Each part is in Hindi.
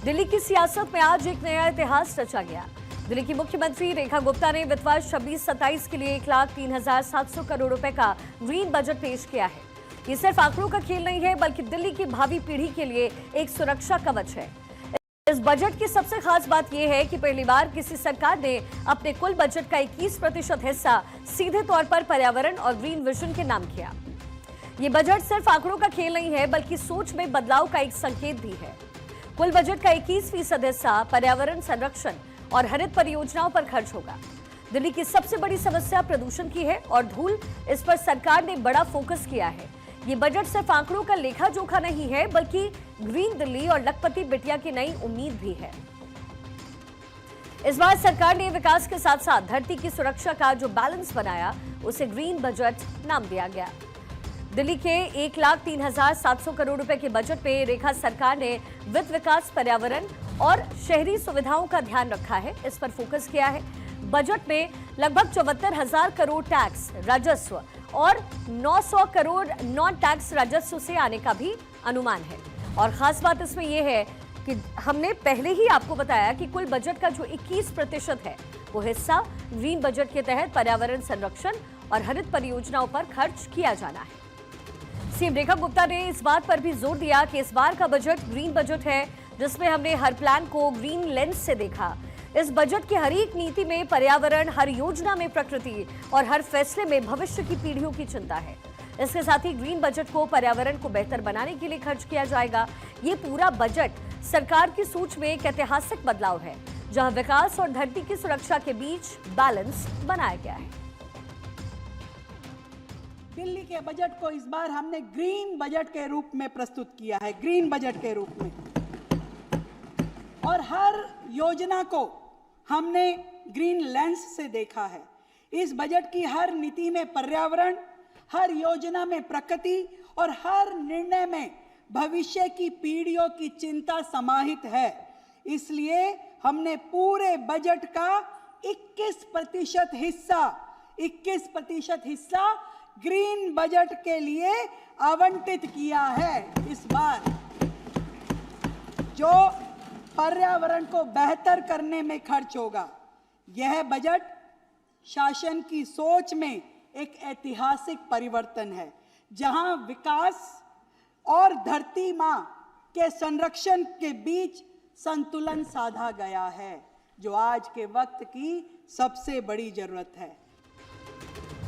दिल्ली की सियासत में आज एक नया इतिहास रचा गया। दिल्ली की मुख्यमंत्री रेखा गुप्ता ने वित्त वर्ष 26-27 के लिए 1,03,700 करोड़ रुपए का ग्रीन बजट पेश किया है। ये सिर्फ आंकड़ों का खेल नहीं है, बल्कि दिल्ली की भावी पीढ़ी के लिए एक सुरक्षा कवच है। इस बजट की सबसे खास बात यह है कि पहली बार किसी सरकार ने अपने कुल बजट का 21% हिस्सा सीधे तौर पर पर्यावरण और ग्रीन विजन के नाम किया। ये बजट सिर्फ आंकड़ों का खेल नहीं है, बल्कि सोच में बदलाव का एक संकेत भी है। कुल बजट का 21% हिस्सा पर्यावरण संरक्षण और हरित परियोजनाओं पर खर्च होगा। दिल्ली की सबसे बड़ी समस्या प्रदूषण की है और धूल, इस पर सरकार ने बड़ा फोकस किया है। ये बजट सिर्फ आंकड़ों का लेखा जोखा नहीं है, बल्कि ग्रीन दिल्ली और लखपति बिटिया की नई उम्मीद भी है। इस बार सरकार ने विकास के साथ साथ धरती की सुरक्षा का जो बैलेंस बनाया, उसे ग्रीन बजट नाम दिया गया। दिल्ली के 1,03,700 करोड़ रुपए के बजट में रेखा सरकार ने वित्त, विकास, पर्यावरण और शहरी सुविधाओं का ध्यान रखा है। इस पर फोकस किया है। बजट में लगभग 74,000 करोड़ टैक्स राजस्व और 900 करोड़ नॉन टैक्स राजस्व से आने का भी अनुमान है। और खास बात इसमें यह है कि हमने पहले ही आपको बताया कि कुल बजट का जो 21% है, वो हिस्सा ग्रीन बजट के तहत पर्यावरण संरक्षण और हरित परियोजनाओं पर खर्च किया जाना है। सीएम रेखा गुप्ता ने इस बात पर भी जोर दिया कि इस बार का बजट ग्रीन बजट है, जिसमें हमने हर प्लान को ग्रीन लेंस से देखा। इस बजट की हर एक नीति में पर्यावरण, हर योजना में प्रकृति और हर फैसले में भविष्य की पीढ़ियों की चिंता है। इसके साथ ही ग्रीन बजट को पर्यावरण को बेहतर बनाने के लिए खर्च किया जाएगा। ये पूरा बजट सरकार की सोच में एक ऐतिहासिक बदलाव है, जहां विकास और धरती की सुरक्षा के बीच बैलेंस बनाया गया है। दिल्ली के बजट को इस बार हमने ग्रीन बजट के रूप में प्रस्तुत किया है, ग्रीन बजट के रूप में। और हर योजना को हमने ग्रीन लेंस से देखा है। इस बजट की हर नीति में पर्यावरण, हर योजना में प्रकृति और हर निर्णय में भविष्य की पीढ़ियों की चिंता समाहित है। इसलिए हमने पूरे बजट का 21% हिस्सा ग्रीन बजट के लिए आवंटित किया है। इस बार जो पर्यावरण को बेहतर करने में खर्च होगा, यह बजट शासन की सोच में एक ऐतिहासिक परिवर्तन है, जहां विकास और धरती मां के संरक्षण के बीच संतुलन साधा गया है, जो आज के वक्त की सबसे बड़ी जरूरत है।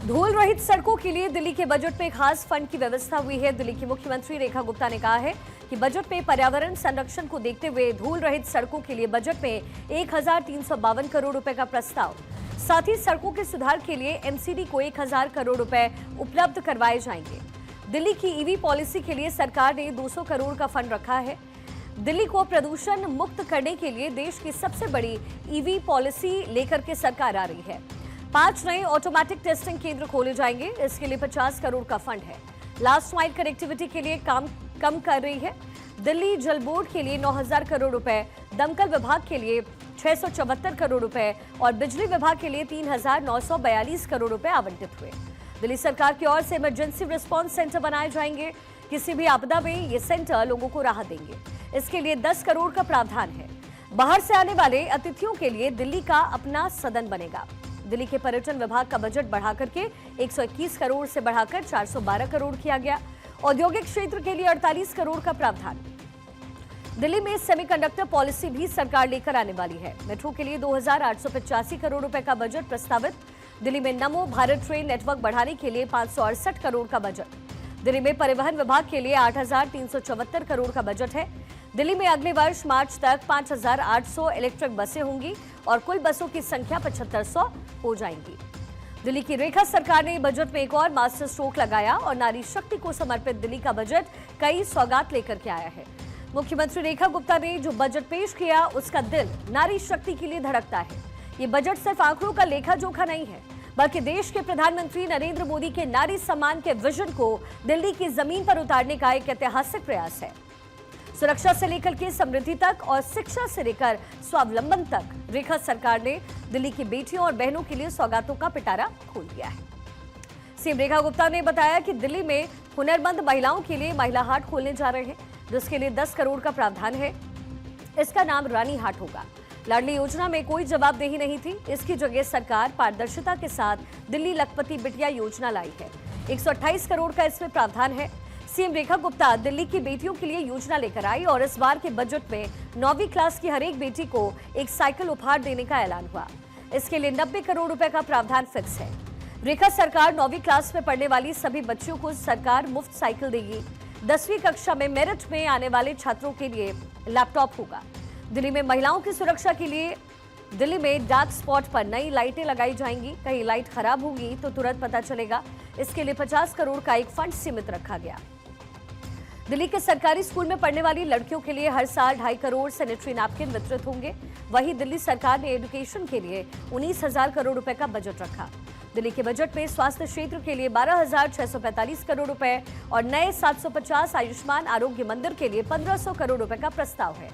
धूल रहित सड़कों के लिए दिल्ली के बजट में खास फंड की व्यवस्था हुई है। दिल्ली की मुख्यमंत्री रेखा गुप्ता ने कहा है कि बजट में पर्यावरण संरक्षण को देखते हुए धूल रहित सड़कों के लिए बजट में 1,352 करोड़ रुपए का प्रस्ताव, साथ ही सड़कों के सुधार के लिए एमसीडी को 1,000 करोड़ रुपए उपलब्ध करवाए जाएंगे। दिल्ली की ईवी पॉलिसी के लिए सरकार ने 200 करोड़ का फंड रखा है। दिल्ली को प्रदूषण मुक्त करने के लिए देश की सबसे बड़ी ईवी पॉलिसी लेकर के सरकार आ रही है। 5 नए ऑटोमेटिक टेस्टिंग केंद्र खोले जाएंगे। इसके लिए 50 करोड़ का फंड है। लास्ट माइल कनेक्टिविटी के लिए काम कम कर रही है। दिल्ली जल बोर्ड के लिए 9,000 करोड़ रुपए, दमकल विभाग के लिए 674 करोड़ रुपए और बिजली विभाग के लिए 3,942 करोड़ रुपए आवंटित हुए। दिल्ली सरकार की ओर से इमरजेंसी रिस्पांस सेंटर बनाए जाएंगे। किसी भी आपदा में ये सेंटर लोगों को राहत देंगे। इसके लिए 10 करोड़ का प्रावधान है। बाहर से आने वाले अतिथियों के लिए दिल्ली का अपना सदन बनेगा। दिल्ली के पर्यटन विभाग का बजट बढ़ाकर के 121 करोड़ से बढ़ाकर 412 करोड़ किया गया। औद्योगिक क्षेत्र के लिए 48 करोड़ का प्रावधान। दिल्ली में सेमीकंडक्टर पॉलिसी भी सरकार लेकर आने वाली है। मेट्रो के लिए 2,885 करोड़ रुपए का बजट प्रस्तावित। दिल्ली में नमो भारत ट्रेन नेटवर्क बढ़ाने के लिए 568 करोड़ का बजट। दिल्ली में परिवहन विभाग के लिए 8,374 करोड़ का बजट है। दिल्ली में अगले वर्ष मार्च तक 5,800 इलेक्ट्रिक बसें होंगी और कुल बसों की संख्या 7,500 हो जाएंगी। दिल्ली की रेखा सरकार ने बजट में एक और मास्टर स्ट्रोक लगाया और नारी शक्ति को समर्पित दिल्ली का बजट कई सौगात लेकर के आया है। मुख्यमंत्री रेखा गुप्ता ने जो बजट पेश किया, उसका दिल नारी शक्ति के लिए धड़कता है। ये बजट सिर्फ आंकड़ों का लेखा जोखा नहीं है, बल्कि देश के प्रधानमंत्री नरेंद्र मोदी के नारी सम्मान के विजन को दिल्ली की जमीन पर उतारने का एक ऐतिहासिक प्रयास है। सुरक्षा से लेकर के समृद्धि तक और शिक्षा से लेकर स्वावलंबन तक रेखा सरकार ने दिल्ली की बेटियों और बहनों के लिए सौगातों का पिटारा खोल दिया है। सीएम रेखा गुप्ता ने बताया कि दिल्ली में हुनरमंद महिलाओं के लिए महिला हाट खोलने जा रहे हैं, जिसके लिए 10 करोड़ का प्रावधान है। इसका नाम रानी हाट होगा। लाडली योजना में कोई जवाबदेही नहीं थी। इसकी जगह सरकार पारदर्शिता के साथ दिल्ली लखपति बिटिया योजना लाई है। 128 करोड़ का इसमें प्रावधान है। सीएम रेखा गुप्ता दिल्ली की बेटियों के लिए योजना लेकर आई और इस बार के बजट में 9वीं क्लास की हर एक बेटी को एक साइकिल उपहार देने का ऐलान हुआ। इसके लिए 90 करोड़ रुपए का प्रावधान फिक्स है। रेखा सरकार 9वीं क्लास में पढ़ने वाली सभी बच्चियों को सरकार मुफ्त साइकिल देगी। 10वीं कक्षा में मेरिट में आने वाले छात्रों के लिए लैपटॉप होगा। दिल्ली में महिलाओं की सुरक्षा के लिए दिल्ली में डार्क स्पॉट पर नई लाइटें लगाई जाएंगी। कहीं लाइट खराब होगी तो तुरंत पता चलेगा। इसके लिए 50 करोड़ का एक फंड सीमित रखा गया। दिल्ली के सरकारी स्कूल में पढ़ने वाली लड़कियों के लिए हर साल 2.5 करोड़ सैनिटरी नैपकिन वितरित होंगे। वहीं दिल्ली सरकार ने एजुकेशन के लिए 19,000 करोड़ रुपए का बजट रखा। दिल्ली के बजट में स्वास्थ्य क्षेत्र के लिए 12,645 करोड़ रुपए और नए 750 आयुष्मान आरोग्य मंदिर के लिए 1,500 करोड़ रुपए का प्रस्ताव है।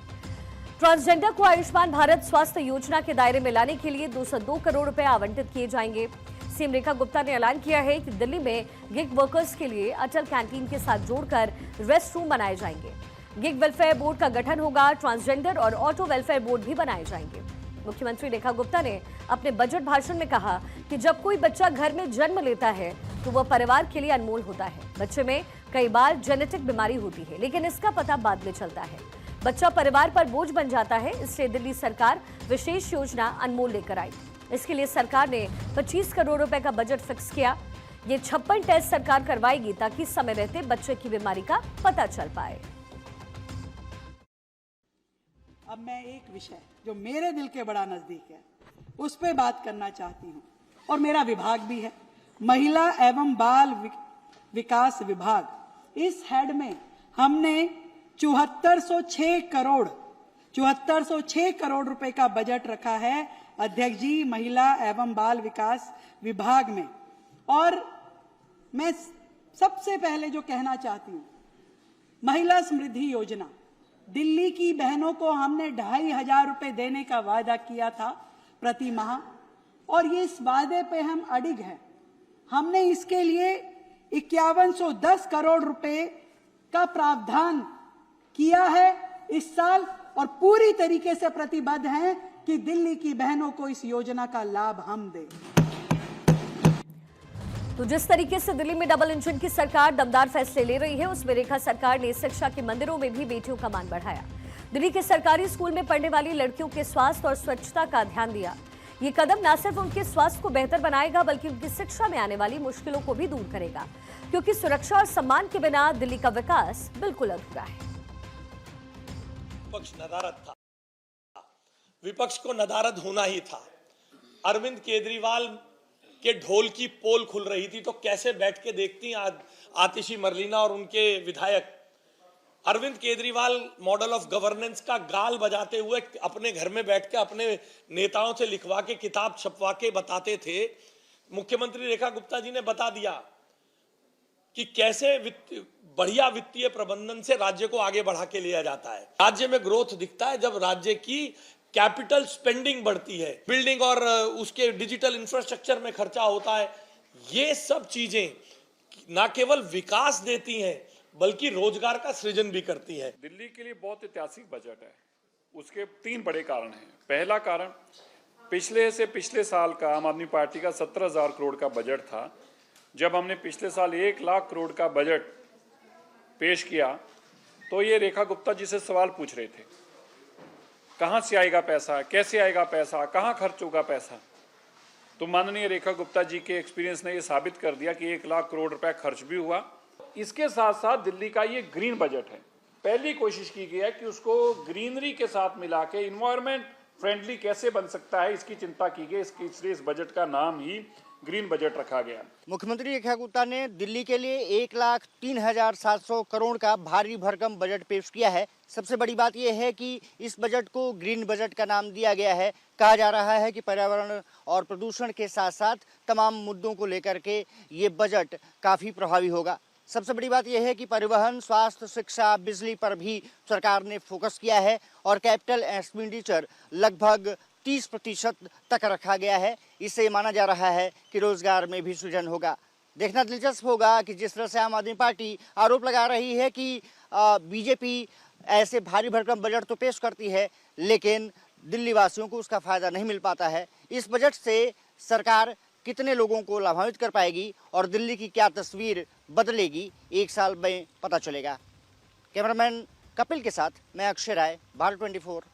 ट्रांसजेंडर को आयुष्मान भारत स्वास्थ्य योजना के दायरे में लाने के लिए 202 करोड़ रुपए आवंटित किए जाएंगे। सीएम रेखा गुप्ता ने ऐलान किया है कि दिल्ली में गिग वर्कर्स के लिए अटल कैंटीन के साथ जोड़कर रेस्ट रूम बनाए जाएंगे। गिग वेलफेयर बोर्ड का गठन होगा। ट्रांसजेंडर और ऑटो वेलफेयर बोर्ड भी बनाए जाएंगे। मुख्यमंत्री रेखा गुप्ता ने अपने बजट भाषण में कहा कि जब कोई बच्चा घर में जन्म लेता है तो वह परिवार के लिए अनमोल होता है। बच्चे में कई बार जेनेटिक बीमारी होती है, लेकिन इसका पता बाद में चलता है। बच्चा परिवार पर बोझ बन जाता है, इसलिए दिल्ली सरकार विशेष योजना अनमोल लेकर आई। इसके लिए सरकार ने 25 करोड़ रुपए का बजट फिक्स किया। ये 56 टेस्ट सरकार करवाएगी ताकि समय रहते बच्चे की बीमारी का पता चल पाए। अब मैं एक विषय जो मेरे दिल के बड़ा नजदीक है उस पर बात करना चाहती हूँ, और मेरा विभाग भी है, महिला एवं बाल विकास विभाग। इस हेड में हमने 7406 करोड़ रुपए का बजट रखा है अध्यक्ष जी, महिला एवं बाल विकास विभाग में। और मैं सबसे पहले जो कहना चाहती हूँ, महिला समृद्धि योजना, दिल्ली की बहनों को हमने 2,500 रुपए देने का वादा किया था प्रति माह, और ये इस वादे पे हम अडिग हैं। हमने इसके लिए 5110 करोड़ रुपए का प्रावधान किया है इस साल, और पूरी तरीके से प्रतिबद्ध हैं कि दिल्ली की बहनों को इस योजना का लाभ हम दें। तो जिस तरीके से दिल्ली में डबल इंजन की सरकार दमदार फैसले ले रही है, उसमें रेखा सरकार ने शिक्षा के मंदिरों में भी बेटियों का मान बढ़ाया। दिल्ली के सरकारी स्कूल में पढ़ने वाली लड़कियों के स्वास्थ्य और स्वच्छता का ध्यान दिया। ये कदम न सिर्फ उनके स्वास्थ्य को बेहतर बनाएगा बल्कि उनकी शिक्षा में आने वाली मुश्किलों को भी दूर करेगा, क्योंकि सुरक्षा और सम्मान के बिना दिल्ली का विकास बिल्कुल अधूरा है। विपक्ष नदारद था, विपक्ष को नदारद होना ही था। अरविंद केजरीवाल के ढोल की पोल खुल रही थी तो कैसे बैठ के देखती आतिशी मरलीना और उनके विधायक। Arvind Kejriwal model of governance का गाल बजाते हुए अपने घर में बैठ के अपने नेताओं से लिखवा के किताब छपवा के बताते थे। मुख्यमंत्री रेखा गुप्ता जी ने बता दिया कि कैसे बढ़िया वित्तीय प्रबंधन से राज्य को आगे बढ़ा के लिया जाता है। राज्य में ग्रोथ दिखता है जब राज्य की कैपिटल स्पेंडिंग बढ़ती है, बिल्डिंग और उसके डिजिटल इंफ्रास्ट्रक्चर में खर्चा होता है। ये सब चीजें ना केवल विकास देती हैं बल्कि रोजगार का सृजन भी करती है। दिल्ली के लिए बहुत ऐतिहासिक बजट है। उसके 3 बड़े कारण हैं। पहला कारण, पिछले साल का आम आदमी पार्टी का 17,000 करोड़ का बजट था। जब हमने पिछले साल 1 लाख करोड़ का बजट पेश किया तो ये रेखा गुप्ता जी से सवाल पूछ रहे थे, कहाँ से आएगा पैसा, कैसे आएगा पैसा, कहाँ खर्च होगा पैसा। तो माननीय रेखा गुप्ता जी के एक्सपीरियंस ने ये साबित कर दिया कि 1 लाख करोड़ रुपए खर्च भी हुआ। इसके साथ साथ दिल्ली का ये ग्रीन बजट है। पहली कोशिश की गई है कि उसको ग्रीनरी के साथ मिला के इन्वायरमेंट फ्रेंडली कैसे बन सकता है, इसकी चिंता की गई। इसलिए इस बजट का नाम ही ग्रीन बजट रखा गया। मुख्यमंत्री रेखा गुप्ता ने दिल्ली के लिए 1,03,700 करोड़ का भारी भरकम बजट पेश किया है। सबसे बड़ी बात यह है कि इस बजट को ग्रीन बजट का नाम दिया गया है। कहा जा रहा है कि पर्यावरण और प्रदूषण के साथ साथ तमाम मुद्दों को लेकर के ये बजट काफ़ी प्रभावी होगा। सबसे बड़ी बात यह है कि परिवहन, स्वास्थ्य, शिक्षा, बिजली पर भी सरकार ने फोकस किया है और कैपिटल एक्सपेंडिचर लगभग 30% तक रखा गया है। इससे माना जा रहा है कि रोजगार में भी सृजन होगा। देखना दिलचस्प होगा कि जिस तरह से आम आदमी पार्टी आरोप लगा रही है कि बीजेपी ऐसे भारी भरकम बजट तो पेश करती है, लेकिन दिल्ली वासियों को उसका फायदा नहीं मिल पाता है। इस बजट से सरकार कितने लोगों को लाभान्वित कर पाएगी और दिल्ली की क्या तस्वीर बदलेगी, एक साल में पता चलेगा। कैमरामैन कपिल के साथ मैं अक्षय राय, भारत 24।